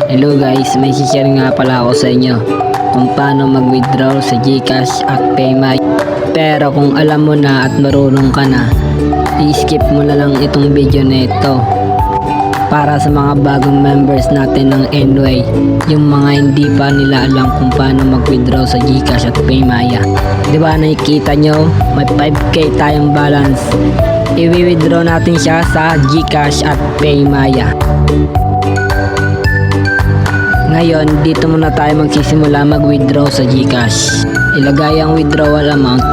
Hello guys, may share nga pala ako sa inyo kung paano mag-withdraw sa GCash at PayMaya. Pero kung alam mo na at marunong ka na, i-skip mo na lang itong video na ito. Para sa mga bagong members natin ng NY, yung mga hindi pa nila alam kung paano mag-withdraw sa GCash at PayMaya. Diba nakikita nyo, may 5k tayong balance. I-withdraw natin siya sa GCash at PayMaya. Ngayon, dito muna tayo magsisimula mag-withdraw sa GCash. Ilagay ang withdrawal amount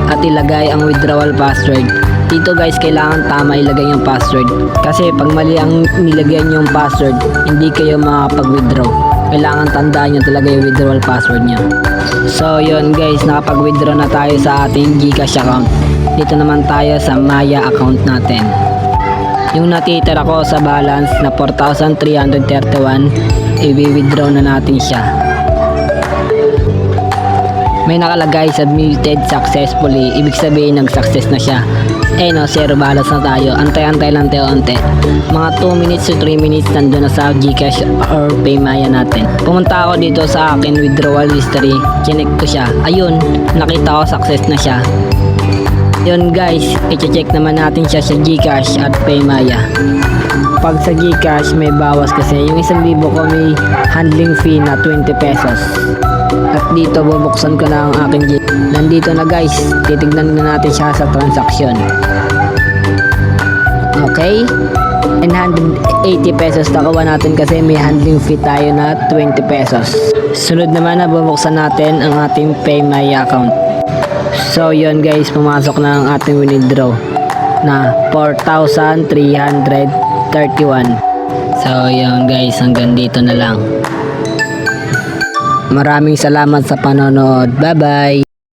at ilagay ang withdrawal password. Dito guys, kailangan tama ilagay yung password. Kasi pag mali ang nilagyan yung password, hindi kayo makapag-withdraw. Kailangan tandaan nyo talaga yung withdrawal password nyo. So yun guys, nakapag-withdraw na tayo sa ating GCash account. Dito naman tayo sa Maya account natin. Yung natitira ko sa balance na 4,331, i-withdraw na natin siya. May nakalagay submitted successfully, ibig sabihin nag-success na siya. No, zero balance na tayo. Antay-antay lang tayo onte. Mga 2 minutes to 3 minutes nandun na sa GCash or PayMaya natin. Pumunta ako dito sa akin withdrawal history, chinek ko siya. Ayun, nakita ko success na siya. Yun guys, i-check naman natin siya sa GCash at PayMaya. Pag sa GCash may bawas kasi yung 1,000 ko may handling fee na 20 pesos. At dito bubuksan ko na ang aking GCash. Nandito na guys, titignan na natin siya sa transaction. Okay, 980 pesos nakuha natin kasi may handling fee tayo na 20 pesos. Sunod naman na bubuksan natin ang ating PayMaya account. So yun guys, pumasok na ang ating withdraw na 4,331. So yun guys, hanggang dito na lang. Maraming salamat sa panonood. Bye bye.